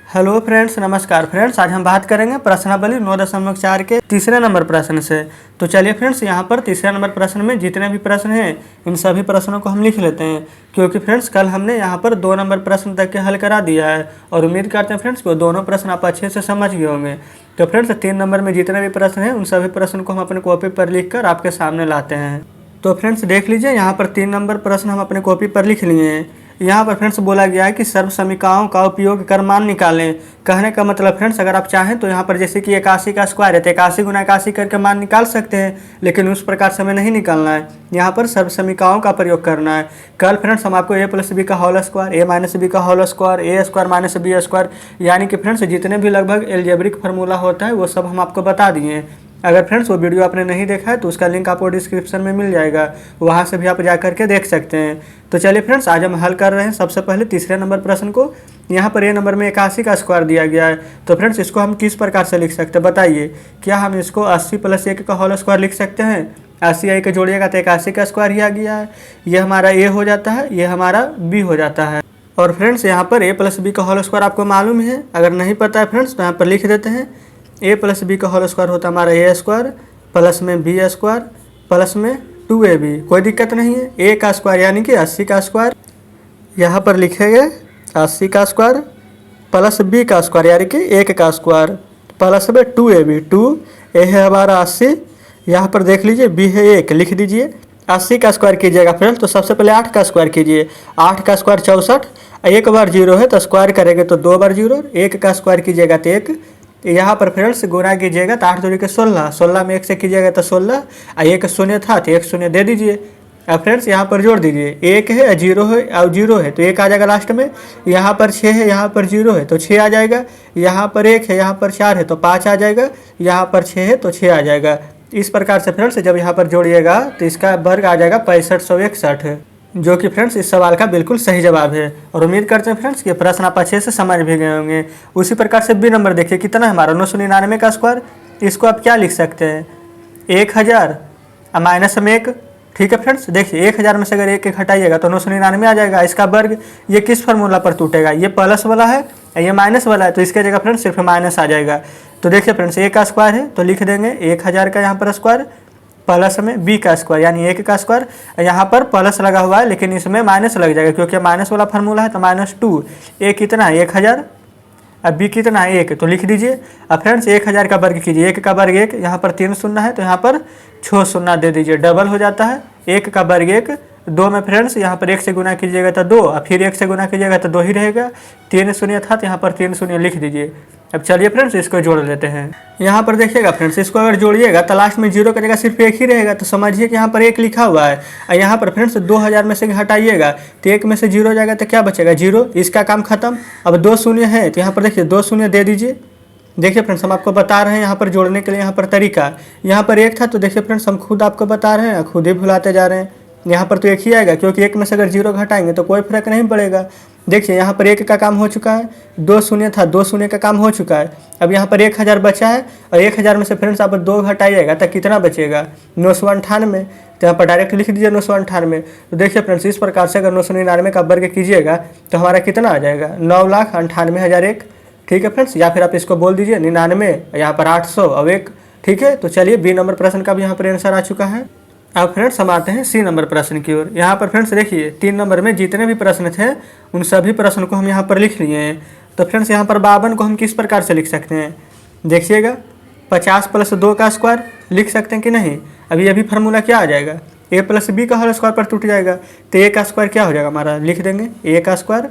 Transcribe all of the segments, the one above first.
Hello friends, नमस्कार friends. आज हम बात करेंगे प्रश्नावली 9.4 के तीसरे नंबर प्रश्न से। तो चलिए फ्रेंड्स, यहाँ पर तीसरे नंबर प्रश्न में जितने भी प्रश्न हैं इन सभी प्रश्नों को हम लिख लेते हैं, क्योंकि फ्रेंड्स कल हमने यहाँ पर 2 नंबर प्रश्न तक के हल करा दिया है और उम्मीद करते हैं फ्रेंड्स को दोनों प्रश्न आप अच्छे से समझ गए होंगे। तो फ्रेंड्स 3 नंबर में जितने भी प्रश्न हैं उन सभी प्रश्न को हम अपने कॉपी पर लिख कर आपके सामने लाते हैं। तो फ्रेंड्स देख लीजिए, यहाँ पर 3 नंबर प्रश्न हम अपने कॉपी पर लिख लिए हैं। यहाँ पर फ्रेंड्स बोला गया है कि सर्व समीकरणों का उपयोग कर मान निकालें। कहने का मतलब फ्रेंड्स, अगर आप चाहें तो यहाँ पर जैसे कि 81 का स्क्वायर है तो 81 गुना 81 करके मान निकाल सकते हैं, लेकिन उस प्रकार से हमें नहीं निकालना है। यहाँ पर सर्व समीकरणों का प्रयोग करना है। कल फ्रेंड्स हम आपको a+b का होल स्क्वायर, a-b का whole square, a square minus b square, यानी कि फ्रेंड्स जितने भी लगभग एल्जेब्रिक फार्मूला होता है वो सब हम आपको बता दिए हैं। अगर फ्रेंड्स वो वीडियो आपने नहीं देखा है तो उसका लिंक आपको डिस्क्रिप्शन में मिल जाएगा, वहाँ से भी आप जा करके देख सकते हैं। तो चलिए फ्रेंड्स, आज हम हल कर रहे हैं सबसे पहले तीसरे नंबर प्रश्न को। यहाँ पर ए नंबर में 81 का स्क्वायर दिया गया है, तो फ्रेंड्स इसको हम किस प्रकार से लिख सकते हैं बताइए। क्या हम इसको 80 + 1 का होल स्क्वायर लिख सकते हैं? 80 a के जोड़िएगा तो 81 का स्क्वायर ही आ गया है। ये हमारा ए हो जाता है, ये हमारा बी हो जाता है। और फ्रेंड्स यहाँ पर a+b का होल स्क्वायर आपको मालूम है, अगर नहीं पता है फ्रेंड्स तो यहाँ पर लिख देते हैं। a+b का होल स्क्वायर होता है हमारा a स्क्वायर प्लस में b स्क्वायर प्लस में 2ab। कोई दिक्कत नहीं है। a का स्क्वायर यानी कि 80 का स्क्वायर यहाँ पर लिखेंगे, 80 का स्क्वायर प्लस b का स्क्वायर यानी कि 1 का स्क्वायर प्लस में 2ab। 2a है हमारा 80, यहाँ पर देख लीजिए b है 1, लिख दीजिए। 80 का स्क्वायर कीजिएगा फ्रेंड्स तो सबसे पहले 8 का स्क्वायर कीजिए। 8 का स्क्वायर 64, एक बार 0 है तो स्क्वायर करेंगे तो 2 बार 0, 1 का स्क्वायर कीजिएगा तो 1। यहाँ पर फ्रेंड्स गुना कीजिएगा तो 8 दूनी के 16, 16 में 1 से कीजिएगा तो 16, एक शून्य था तो 1 शून्य दे दीजिए। अब फ्रेंड्स यहाँ पर जोड़ दीजिए, 1 है 0 है और 0 है तो 1 आ जाएगा लास्ट में। यहाँ पर 6 है, यहाँ पर 0 है तो 6 आ जाएगा। यहाँ पर 1 है, यहाँ पर 4 है तो 5 आ जाएगा। यहाँ पर 6 है तो 6 आ जाएगा। इस प्रकार से फ्रेंड्स जब यहाँ पर जोड़िएगा तो इसका वर्ग आ जाएगा 6561, जो कि फ्रेंड्स इस सवाल का बिल्कुल सही जवाब है। और उम्मीद करते हैं फ्रेंड्स कि प्रश्न आप अच्छे से समझ भी गए होंगे। उसी प्रकार से बी नंबर देखिए, कितना है हमारा 999 का स्क्वायर। इसको आप क्या लिख सकते हैं, 1000 माइनस में 1। ठीक है फ्रेंड्स, देखिए 1000 में से अगर 1 हटाइएगा तो 999 आ जाएगा। इसका वर्ग ये किस फार्मूला पर टूटेगा, ये प्लस वाला है ये माइनस वाला है, तो इसके जगह फ्रेंड्स सिर्फ माइनस आ जाएगा। तो देखिए फ्रेंड्स a का स्क्वायर है तो लिख देंगे 1000 का यहाँ पर स्क्वायर प्लस में b का स्क्वायर यानी 1 का स्क्वायर। यहाँ पर प्लस लगा हुआ है लेकिन इसमें माइनस लग जाएगा क्योंकि माइनस वाला फार्मूला है तो -2। a कितना है 1000, अब b कितना है 1, तो लिख दीजिए। अब फ्रेंड्स 1000 का वर्ग कीजिए, 1 का वर्ग 1, यहाँ पर 3 शून्य है तो यहाँ पर 6 शून्य दे दीजिए, डबल हो जाता है। 1 का वर्ग 1, 2 में फ्रेंड्स यहाँ पर 1 से गुना कीजिएगा तो 2, और फिर 1 से गुना कीजिएगा तो 2 ही रहेगा। 3 शून्य था तो यहाँ पर 3 शून्य लिख दीजिए। अब चलिए फ्रेंड्स इसको जोड़ लेते हैं। यहाँ पर देखिएगा फ्रेंड्स, इसको अगर जोड़िएगा तो लास्ट में 0 का जगह सिर्फ 1 ही रहेगा, तो समझिए कि यहाँ पर 1 लिखा हुआ है। और यहाँ पर फ्रेंड्स 2000 में से हटाइएगा तो 1 में से 0 जाएगा तो क्या बचेगा 0, इसका काम खत्म। अब 2 शून्य है तो यहाँ पर देखिए 2 शून्य दे दीजिए। देखिए फ्रेंड्स हम आपको बता रहे हैं यहाँ पर जोड़ने के लिए यहाँ पर तरीका। यहाँ पर 1 था तो देखिए फ्रेंड्स हम खुद आपको बता रहे हैं, खुद ही भुलाते जा रहे हैं। यहाँ पर तो 1 ही आएगा क्योंकि 1 में से अगर 0 घटाएंगे तो कोई फर्क नहीं पड़ेगा। देखिए यहाँ पर 1 का काम हो चुका है, 2 शून्य था 2 शून्य का काम हो चुका है। अब यहाँ पर 1000 बचा है और 1000 में से फ्रेंड्स आप 2 घटाइएगा तो कितना बचेगा 998। तो यहाँ पर डायरेक्ट लिख दीजिए 998। तो देखिए फ्रेंड्स इस प्रकार से अगर 999 का वर्ग कीजिएगा तो हमारा कितना आ जाएगा 9,98,001। ठीक है फ्रेंड्स, या फिर आप इसको बोल दीजिए 99, यहाँ पर 800 और 1। ठीक है, तो चलिए बी नंबर प्रश्न का भी यहाँ पर आंसर आ चुका है। अब फ्रेंड्स हम आते हैं सी नंबर प्रश्न की ओर। यहाँ पर फ्रेंड्स देखिए 3 नंबर में जितने भी प्रश्न थे उन सभी प्रश्न को हम यहाँ पर लिख लिए हैं। तो फ्रेंड्स यहाँ पर 52 को हम किस प्रकार से लिख सकते हैं, देखिएगा 50 + 2 का स्क्वायर लिख सकते हैं कि नहीं। अभी फार्मूला क्या आ जाएगा, a+b का होल स्क्वायर पर टूट जाएगा तो a का स्क्वायर क्या हो जाएगा हमारा, लिख देंगे a का स्क्वायर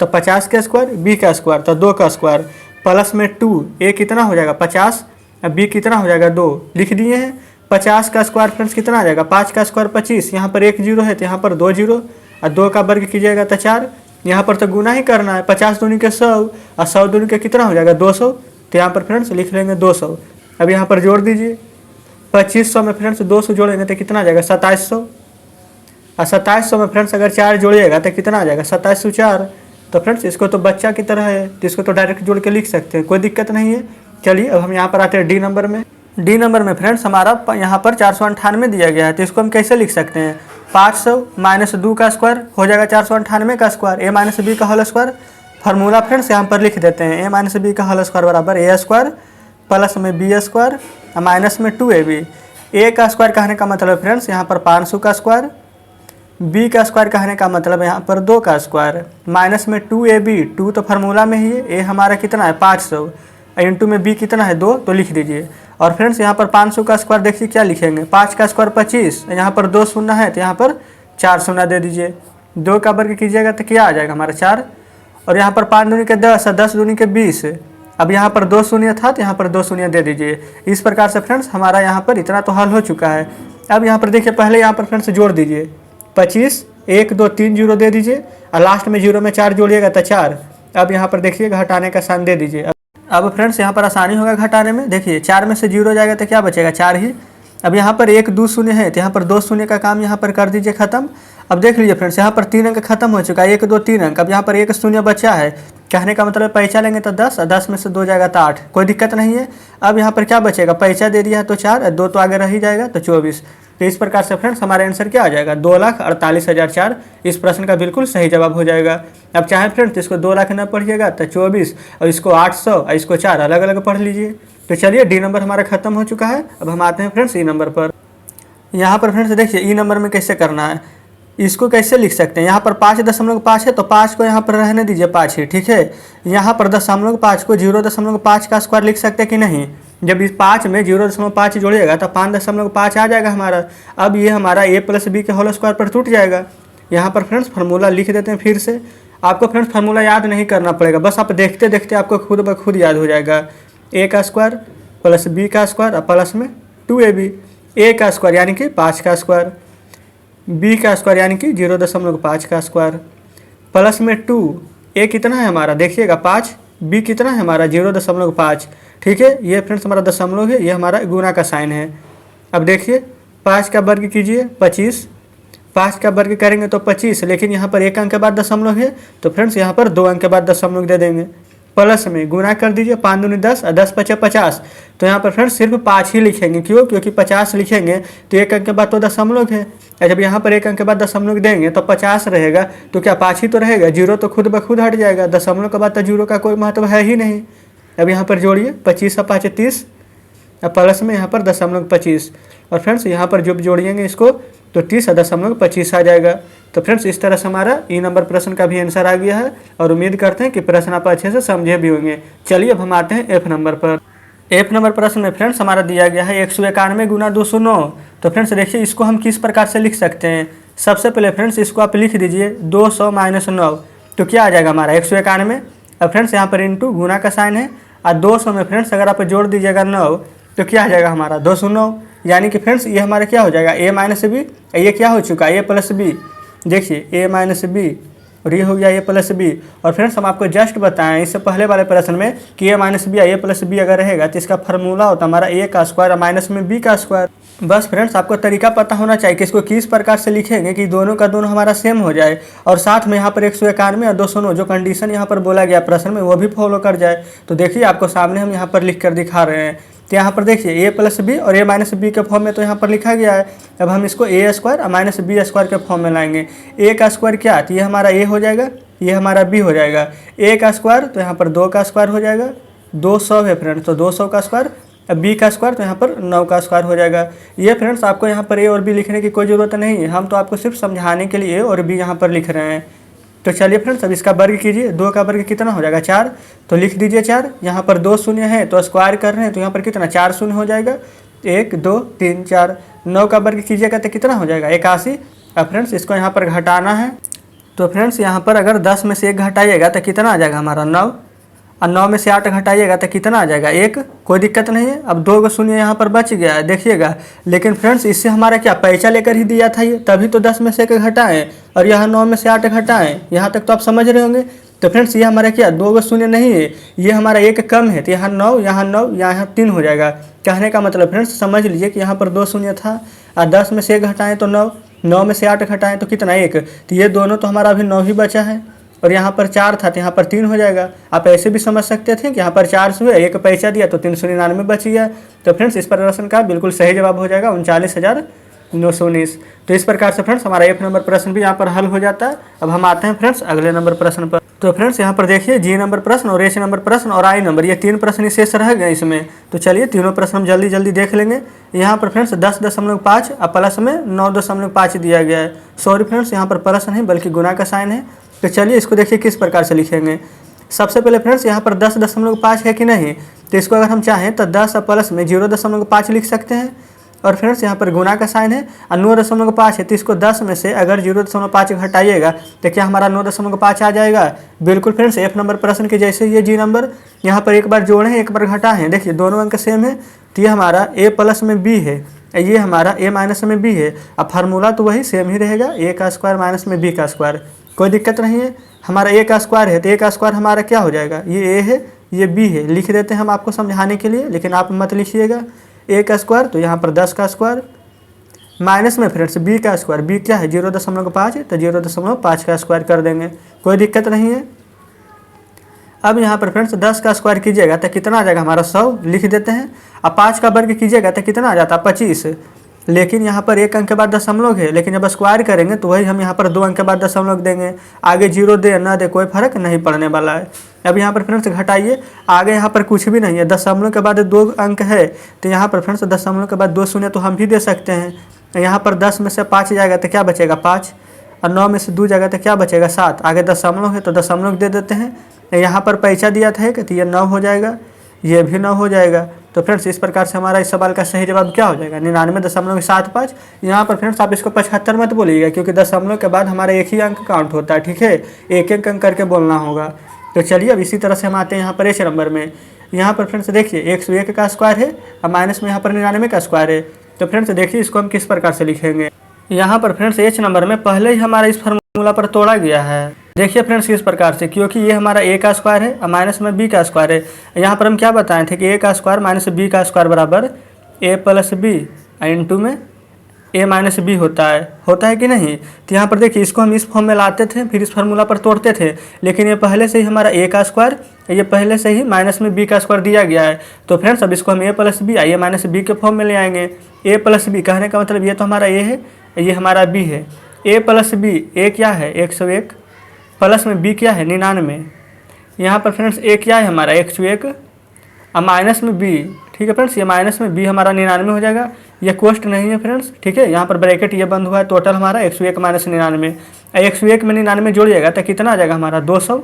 तो 50 का स्क्वायर, b का स्क्वायर तो 2 का स्क्वायर प्लस में 2, a कितना हो जाएगा 50, अब b कितना हो जाएगा 2, लिख दिए हैं। 50 का स्क्वायर फ्रेंड्स कितना आ जाएगा, 5 का स्क्वायर 25, यहाँ पर 1 0 है तो यहाँ पर 2 0, और 2 का वर्ग कीजिएगा तो 4। यहाँ पर तो गुना ही करना है, 50 दूनी के 100 और 100 दूनी के कितना हो जाएगा 200, तो यहाँ पर फ्रेंड्स लिख लेंगे 200। अब यहाँ पर जोड़ दीजिए, 2500 में फ्रेंड्स 200 जोड़ेंगे तो कितना आ जाएगा 2700, और 2700 में फ्रेंड्स अगर 4 जोड़िएगा तो कितना आ जाएगा 2704। तो फ्रेंड्स इसको तो बच्चा की तरह है तो इसको तो डायरेक्ट जोड़ के लिख सकते हैं, कोई दिक्कत नहीं है। चलिए अब हम यहाँ पर आते हैं डी नंबर में। डी नंबर में फ्रेंड्स हमारा यहाँ पर 498 दिया गया है, तो इसको हम कैसे लिख सकते हैं, 500 - 2 का स्क्वायर हो जाएगा 498 का स्क्वायर, a - b का होल स्क्वायर फार्मूला फ्रेंड्स यहाँ पर लिख देते हैं, ए माइनस बी का होल स्क्वायर बराबर ए स्क्वायर प्लस में बी स्क्वायर माइनस में 2ab। ए का स्क्वायर कहने का मतलब फ्रेंड्स यहाँ पर 500 का स्क्वायर, बी का स्क्वायर कहने का मतलब यहाँ पर 2 का स्क्वायर माइनस में 2ab। 2 तो फार्मूला में ही है, ए हमारा कितना है 500 इंटू में बी कितना है 2, तो लिख दीजिए। और फ्रेंड्स यहाँ पर 500 का स्क्वायर देखिए क्या लिखेंगे, 5 का स्क्वायर 25, यहाँ पर 2 शून्य है तो यहाँ पर 4 शून्य दे दीजिए। 2 का वर्ग कीजिएगा तो क्या आ जाएगा हमारा 4, और यहाँ पर 5 दूनी के 10 और 10 दूनी के 20। अब यहाँ पर 2 शून्य था तो यहाँ पर 2 शून्य दे दीजिए। इस प्रकार से फ्रेंड्स हमारा यहाँ पर इतना तो हल हो चुका है। अब यहाँ पर देखिए पहले यहाँ पर फ्रेंड्स जोड़ दीजिए, 25 1 2 3 जीरो दे दीजिए और लास्ट में जीरो में 4 जोड़िएगा तो 4। अब यहाँ पर देखिए घटाने का साइन दे दीजिए। अब फ्रेंड्स यहाँ पर आसानी होगा घटाने में, देखिए 4 में से 0 जाएगा तो क्या बचेगा 4 ही। अब यहाँ पर 1 2 शून्य है तो यहाँ पर 2 शून्य का काम यहाँ पर कर दीजिए खत्म। अब देख लीजिए फ्रेंड्स यहाँ पर 3 अंक खत्म हो चुका है, 1 2 3 अंक। अब यहाँ पर 1 शून्य बचा है, कहने का मतलब पैसा लेंगे तो 10 और 10 में से 2 जाएगा तो 8, कोई दिक्कत नहीं है। अब यहाँ पर क्या बचेगा, पैसा दे दिया है तो 4 और 2 तो आगे रह ही जाएगा तो 24। तो इस प्रकार से फ्रेंड्स हमारा आंसर क्या आ जाएगा 2,48,004। इस प्रश्न का बिल्कुल सही जवाब हो जाएगा। अब चाहे फ्रेंड्स इसको 2 लाख न पढ़िएगा तो 24 और इसको 800 और इसको 4 अलग अलग पढ़ लीजिए। तो चलिए डी नंबर हमारा खत्म हो चुका है। अब हम आते हैं फ्रेंड्स ई नंबर पर। यहाँ पर फ्रेंड्स देखिए ई नंबर में कैसे करना है, इसको कैसे लिख सकते हैं। यहाँ पर 5.5 है तो 5 को यहाँ पर रहने दीजिए 5 ही, ठीक है। यहाँ पर 0.5 को 0.5 का स्क्वायर लिख सकते हैं कि नहीं। जब इस 5 में 0.5 जोड़िएगा तो 5.5 आ जाएगा हमारा। अब ये हमारा a प्लस बी के होल स्क्वायर पर टूट जाएगा। यहाँ पर फ्रेंड्स फार्मूला लिख देते हैं फिर से। आपको फ्रेंड्स फार्मूला याद नहीं करना पड़ेगा, बस आप देखते देखते आपको खुद ब खुद याद हो जाएगा। a का स्क्वायर प्लस b का स्क्वायर और प्लस में 2ab। a का स्क्वायर यानी कि 5 का स्क्वायर, b का स्क्वायर यानी कि 0.5 का स्क्वायर प्लस में 2। a कितना है हमारा देखिएगा 5, b कितना है हमारा 0.5, ठीक है। ये फ्रेंड्स हमारा दशमलव है, ये हमारा गुना का साइन है। अब देखिए 5 का वर्ग कीजिए 25, 5 का वर्ग करेंगे तो 25, लेकिन यहाँ पर 1 अंक के बाद दशमलव है तो फ्रेंड्स यहाँ पर 2 अंक के बाद दशमलव दे देंगे। प्लस में गुना कर दीजिए, 5 दूनी 10 और 10 पचे 50। तो यहाँ पर फ्रेंड्स सिर्फ 5 ही लिखेंगे, क्यों, क्योंकि 50 लिखेंगे तो 1 अंक के बाद तो दशमलव है। और जब यहाँ पर 1 अंक के बाद दशमलव देंगे तो 50 रहेगा तो क्या 5 ही तो रहेगा, 0 तो खुद ब खुद हट जाएगा। दशमलव के बाद तो 0 का कोई महत्व है ही नहीं। अब यहाँ पर जोड़िए 25 और 5 30 और प्लस में यहाँ पर 0.25 और फ्रेंड्स यहाँ पर जब जोड़िएंगे इसको तो 30 और 0.25 आ जाएगा। तो फ्रेंड्स इस तरह से हमारा ई नंबर प्रश्न का भी आंसर आ गया है और उम्मीद करते हैं कि प्रश्न आप अच्छे से समझे भी होंगे। चलिए अब हम आते हैं एफ नंबर पर। एफ नंबर प्रश्न में फ्रेंड्स हमारा दिया गया है 191 गुना 209। तो फ्रेंड्स देखिए इसको हम किस प्रकार से लिख सकते हैं। सबसे पहले फ्रेंड्स इसको आप लिख दीजिए 200 - 9, तो क्या आ जाएगा हमारा 191। अब फ्रेंड्स यहाँ पर इंटू गुना का साइन है और 200 में फ्रेंड्स अगर आप जोड़ दीजिएगा 9 तो क्या आ जाएगा हमारा 209। यानी कि फ्रेंड्स ये हमारा क्या हो जाएगा a माइनस बी, ये क्या हो चुका है a प्लस बी। देखिए a माइनस बी और ये हो गया a प्लस बी। और फ्रेंड्स हम आपको जस्ट बताएं इससे पहले वाले प्रश्न में कि a minus B a plus B अगर रहेगा तो इसका फार्मूला होता हमारा a का स्क्वायर और माइनस में b का स्क्वायर। बस फ्रेंड्स आपको तरीका पता होना चाहिए कि इसको किस प्रकार से लिखेंगे कि दोनों का दोनों हमारा सेम हो जाए और साथ में यहाँ पर 191 और 209 जो कंडीशन यहाँ पर बोला गया प्रश्न में वो भी फॉलो कर जाए। तो देखिए आपको सामने हम यहाँ पर लिख कर दिखा रहे हैं। तो यहाँ पर देखिए a प्लस बी और a माइनस बी के फॉर्म में तो यहाँ पर लिखा गया है। अब हम इसको a स्क्वायर और माइनस बी स्क्वायर के फॉर्म में लाएंगे। a का स्क्वायर क्या, तो ये हमारा a हो जाएगा, ये हमारा b हो जाएगा। a का स्क्वायर तो यहाँ पर 2 का स्क्वायर हो जाएगा, 200 है फ्रेंड्स तो 200 का स्क्वायर। अब b का स्क्वायर तो यहाँ पर 9 का स्क्वायर हो जाएगा। ये फ्रेंड्स आपको यहाँ पर a और b लिखने की कोई ज़रूरत नहीं है, हम तो आपको सिर्फ समझाने के लिए a और b यहाँ पर लिख रहे हैं। तो चलिए फ्रेंड्स अब इसका वर्ग कीजिए, 2 का वर्ग कितना हो जाएगा 4, तो लिख दीजिए 4। यहाँ पर 2 शून्य है तो स्क्वायर कर रहे हैं तो यहाँ पर कितना 4 शून्य हो जाएगा, 1 2 3 4। 9 का वर्ग कीजिएगा तो कितना हो जाएगा 81। अब फ्रेंड्स इसको यहाँ पर घटाना है तो फ्रेंड्स यहाँ पर अगर 10 में से 1 घटाइएगा तो कितना आ जाएगा हमारा 9, और 9 में से 8 घटाइएगा तो कितना आ जाएगा 1, कोई दिक्कत नहीं है। अब 2 शून्य यहाँ पर बच गया है देखिएगा, लेकिन फ्रेंड्स इससे हमारा क्या पैसा लेकर ही दिया था ये, तभी तो 10 में से 1 घटाएं और यहाँ 9 में से 8 घटाएं। यहाँ तक तो आप समझ रहे होंगे। तो फ्रेंड्स ये हमारा क्या 2 शून्य नहीं है, ये हमारा 1 कम है तो यहाँ 9 यहाँ 3 हो जाएगा। कहने का मतलब फ्रेंड्स समझ लीजिए कि यहाँ पर 2 शून्य था और 10 में से 1 घटाएँ तो 9, 9 में से 8 घटाएँ तो कितना 1, तो ये दोनों तो हमारा अभी 9 ही बचा है और यहाँ पर 4 था तो यहाँ पर 3 हो जाएगा। आप ऐसे भी समझ सकते थे कि यहाँ पर 4 हुए, 1 पैसा दिया तो 399 बच गया। तो फ्रेंड्स इस प्रश्न का बिल्कुल सही जवाब हो जाएगा 919। तो इस प्रकार से फ्रेंड्स हमारा F नंबर प्रश्न भी यहाँ पर हल हो जाता है। अब हम आते हैं फ्रेंड्स अगले नंबर प्रश्न पर। तो फ्रेंड्स यहाँ पर देखिए G नंबर प्रश्न और H नंबर प्रश्न और I नंबर, ये 3 प्रश्न शेष रह गए इसमें। तो चलिए तीनों प्रश्न हम जल्दी जल्दी देख लेंगे। यहाँ पर फ्रेंड्स 10.5 और प्लस में 9.5 दिया गया है। सॉरी फ्रेंड्स, यहाँ पर प्लस नहीं बल्कि गुना का साइन है। तो चलिए इसको देखिए किस प्रकार से लिखेंगे। सबसे पहले फ्रेंड्स यहाँ पर 10.5 है कि नहीं, तो इसको अगर हम चाहें तो 10 और प्लस में 0.5 लिख सकते हैं। और फ्रेंड्स यहाँ पर गुना का साइन है और 9.5 है, तो इसको 10 में से अगर 0.5 घटाइएगा तो क्या हमारा 9.5 आ जाएगा। बिल्कुल फ्रेंड्स, F नंबर प्रश्न के जैसे ये G नंबर यहाँ पर एक बार जोड़े हैं एक बार घटा है। देखिए दोनों अंक सेम है, तो ये हमारा A प्लस में B है, ये हमारा A माइनस में B है। अब फार्मूला तो वही सेम ही रहेगा, A का स्क्वायर माइनस में B का स्क्वायर, कोई दिक्कत नहीं है। हमारा A का स्क्वायर है तो A का स्क्वायर हमारा क्या हो जाएगा, ये A है ये B है, लिख देते हैं हम आपको समझाने के लिए, लेकिन आप मत लिखिएगा। A का स्क्वायर तो यहाँ पर 10 का स्क्वायर माइनस में फ्रेंड्स B का स्क्वायर, B क्या है 0.5 तो 0.5 का स्क्वायर कर देंगे, कोई दिक्कत नहीं है। अब यहाँ पर फ्रेंड्स 10 का स्क्वायर कीजिएगा तो कितना आ जाएगा हमारा 100, लिख देते हैं। अब 5 का वर्ग कीजिएगा तो कितना आ जाता है 25, लेकिन यहाँ पर 1 अंक के बाद दशमलव है, लेकिन जब स्क्वायर करेंगे तो वही हम यहाँ पर 2 अंक के बाद दशमलव देंगे। आगे 0 दे ना दे कोई फर्क नहीं पड़ने वाला है। अब यहाँ पर फ्रेंड्स घटाइए, आगे यहाँ पर कुछ भी नहीं है, दशमलव के बाद 2 अंक है, तो यहाँ पर फ्रेंड्स दशमलव के बाद 2 शून्य तो हम भी दे सकते हैं। यहाँ पर 10 में से 5 जाएगा तो क्या बचेगा 5, और 9 में से 2 जाएगा तो क्या बचेगा 7। आगे दशमलव है तो दशमलव दे देते हैं। यहाँ पर पैसा दिया था तो ये 9 हो जाएगा, ये भी 9 हो जाएगा। तो फ्रेंड्स इस प्रकार से हमारा इस सवाल का सही जवाब क्या हो जाएगा 99.75। यहाँ पर फ्रेंड्स आप इसको 75 मत बोलिएगा, क्योंकि दशमलव के बाद हमारा एक ही अंक काउंट होता है, ठीक है, एक एक अंक करके बोलना होगा। तो चलिए अब इसी तरह से हम आते हैं यहाँ पर H नंबर में। यहाँ पर फ्रेंड्स देखिए 101 का स्क्वायर है और माइनस में यहाँ पर 99 का स्क्वायर है। तो फ्रेंड्स देखिए इसको हम किस प्रकार से लिखेंगे। यहाँ पर फ्रेंड्स H नंबर में पहले ही हमारा इस फार्मूला पर तोड़ा गया है। देखिए फ्रेंड्स किस प्रकार से, क्योंकि ये हमारा A का स्क्वायर है और माइनस में B का स्क्वायर है। यहाँ पर हम क्या बताए थे कि A का स्क्वायर माइनस B का स्क्वायर बराबर A प्लस B इंटू में A माइनस B होता है कि नहीं। तो यहाँ पर देखिए इसको हम इस फॉर्म में लाते थे, फिर इस फार्मूला पर तोड़ते थे, लेकिन ये पहले से ही हमारा A का स्क्वायर, ये पहले से ही माइनस में B का स्क्वायर दिया गया है। तो फ्रेंड्स अब इसको हम A plus B A minus B के फॉर्म में ले आएंगे। A प्लस B कहने का मतलब ये तो हमारा A है, ये हमारा B है। A प्लस B, A क्या है 101 प्लस में B क्या है 99। यहाँ पर फ्रेंड्स A क्या है हमारा 101 और माइनस में B, ठीक है फ्रेंड्स, ये माइनस में B हमारा 99 हो जाएगा। ये कोष्ट नहीं है फ्रेंड्स, ठीक है, यहाँ पर ब्रैकेट ये बंद हुआ है। टोटल हमारा 101 माइनस 99, 101 में 99 जोड़िएगा तो कितना आ जाएगा हमारा 200।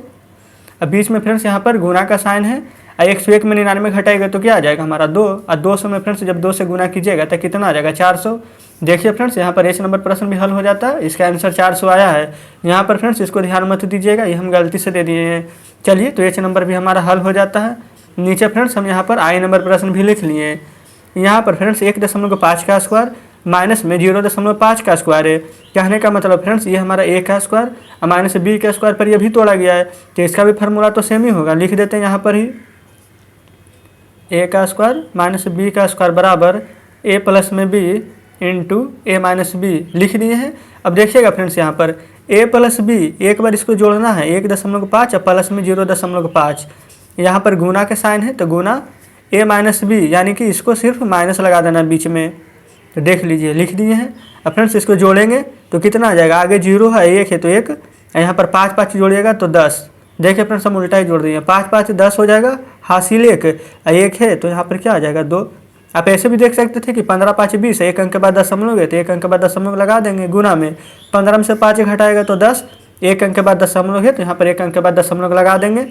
अब बीच में फ्रेंड्स यहाँ पर गुना का साइन है, 101 में 99 घटाएगा तो क्या आ जाएगा हमारा 2, और 200 में फ्रेंड्स जब 2 से गुना कीजिएगा तो कितना आ जाएगा 400। देखिए फ्रेंड्स यहाँ पर H नंबर प्रश्न भी हल हो जाता है, इसका आंसर 400 आया है। यहाँ पर फ्रेंड्स इसको ध्यान मत दीजिएगा, ये हम गलती से दे दिए हैं। चलिए तो H नंबर भी हमारा हल हो जाता है। नीचे फ्रेंड्स हम यहाँ पर I नंबर प्रश्न भी लिख लिए हैं। यहाँ पर फ्रेंड्स 1.5 का स्क्वायर माइनस में 0.5 का स्क्वायर है। कहने का मतलब फ्रेंड्स ये हमारा A का स्क्वायर और माइनस B का स्क्वायर पर ये भी तोड़ा गया है, तो इसका भी फार्मूला तो सेम ही होगा। लिख देते हैं यहाँ पर ही A का स्क्वायर माइनस B का स्क्वायर बराबर A प्लस में B into A minus B लिख दिए हैं। अब देखिएगा फ्रेंड्स यहाँ पर A प्लस B, एक बार इसको जोड़ना है 1.5 और प्लस में 0.5, यहाँ पर गुना के साइन है तो गुना A माइनस B, यानी कि इसको सिर्फ माइनस लगा देना बीच में। तो देख लीजिए लिख दिए हैं। अब फ्रेंड्स इसको जोड़ेंगे तो कितना आ जाएगा, आगे 0 है 1 है तो 1, यहाँ पर 5 5 जोड़िएगा तो 10। देखिए फ्रेंड्स हम उल्टा ही जोड़ दिए, 5 5 10 हो जाएगा, हासिल 1 है तो यहाँ पर क्या आ जाएगा 2। आप ऐसे भी देख सकते थे कि 15 5 20, एक अंक के बाद दशमलव है तो एक अंक के बाद दशमलव लगा देंगे गुना में। 15 में से 5 घटाएगा तो 10, एक अंक के बाद दशमलव है तो यहाँ पर एक अंक के बाद दशमलव लगा देंगे।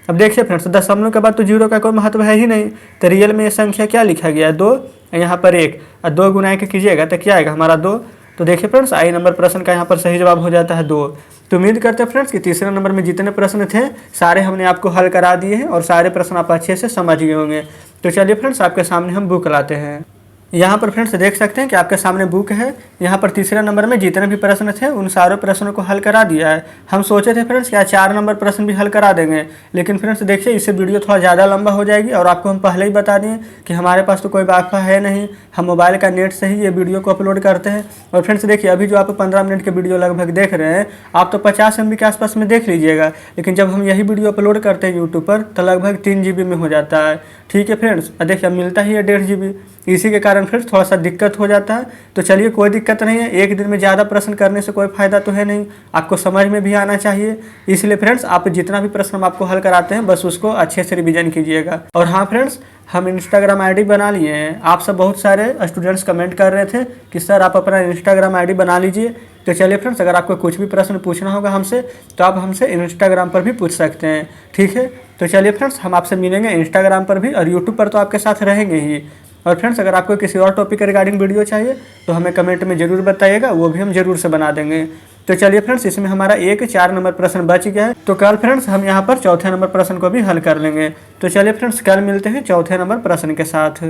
अब देखिए फ्रेंड्स दशमलव के बाद तो 0 का कोई महत्व है ही नहीं, तो रियल में ये संख्या क्या लिखा गया है 2, यहाँ पर 1 और 2 गुना 1 कीजिएगा तो क्या आएगा हमारा 2। तो देखिए फ्रेंड्स I नंबर प्रश्न का यहाँ पर सही जवाब हो जाता है 2। तो उम्मीद करते हैं फ्रेंड्स कि तीसरे नंबर में जितने प्रश्न थे सारे हमने आपको हल करा दिए हैं और सारे प्रश्न आप अच्छे से समझ गए होंगे। तो चलिए फ्रेंड्स आपके सामने हम बुक लाते हैं। यहाँ पर फ्रेंड्स देख सकते हैं कि आपके सामने बुक है। यहाँ पर तीसरे नंबर में जितने भी प्रश्न थे उन सारे प्रश्नों को हल करा दिया है। हम सोचे थे फ्रेंड्स कि 4 नंबर प्रश्न भी हल करा देंगे, लेकिन फ्रेंड्स देखिए इससे वीडियो थोड़ा ज़्यादा लंबा हो जाएगी और आपको हम पहले ही बता दिए कि हमारे पास तो कोई वाईफाई है नहीं, हम मोबाइल का नेट से ही ये वीडियो को अपलोड करते हैं। और फ्रेंड्स देखिए अभी जो आप 15 मिनट के वीडियो लगभग देख रहे हैं, आप तो 50 MB के आसपास में देख लीजिएगा, लेकिन जब हम यही वीडियो अपलोड करते हैं यूट्यूब पर तो लगभग 3 GB में हो जाता है। ठीक है फ्रेंड्स, देखिए अब मिलता ही है 1.5 GB। इसी के कारण फ्रेंड्स थोड़ा सा दिक्कत हो जाता है। तो चलिए कोई दिक्कत नहीं है, एक दिन में ज़्यादा प्रश्न करने से कोई फायदा तो है नहीं, आपको समझ में भी आना चाहिए। इसलिए फ्रेंड्स आप जितना भी प्रश्न हम आपको हल कराते हैं बस उसको अच्छे से रिवीजन कीजिएगा। और हाँ फ्रेंड्स, हम इंस्टाग्राम आईडी बना लिए हैं। आप सब बहुत सारे स्टूडेंट्स कमेंट कर रहे थे कि सर आप अपना इंस्टाग्राम आईडी बना लीजिए। तो चलिए फ्रेंड्स, अगर आपको कुछ भी प्रश्न पूछना होगा हमसे तो आप हमसे इंस्टाग्राम पर भी पूछ सकते हैं, ठीक है। तो चलिए फ्रेंड्स, हम आपसे मिलेंगे इंस्टाग्राम पर भी और यूट्यूब पर तो आपके साथ रहेंगे ही। और फ्रेंड्स, अगर आपको किसी और टॉपिक के रिगार्डिंग वीडियो चाहिए तो हमें कमेंट में ज़रूर बताइएगा, वो भी हम ज़रूर से बना देंगे। तो चलिए फ्रेंड्स, इसमें हमारा एक 4 नंबर प्रश्न बच गया है। तो कल फ्रेंड्स हम यहाँ पर चौथे नंबर प्रश्न को भी हल कर लेंगे। तो चलिए फ्रेंड्स, कल मिलते हैं चौथे नंबर प्रश्न के साथ।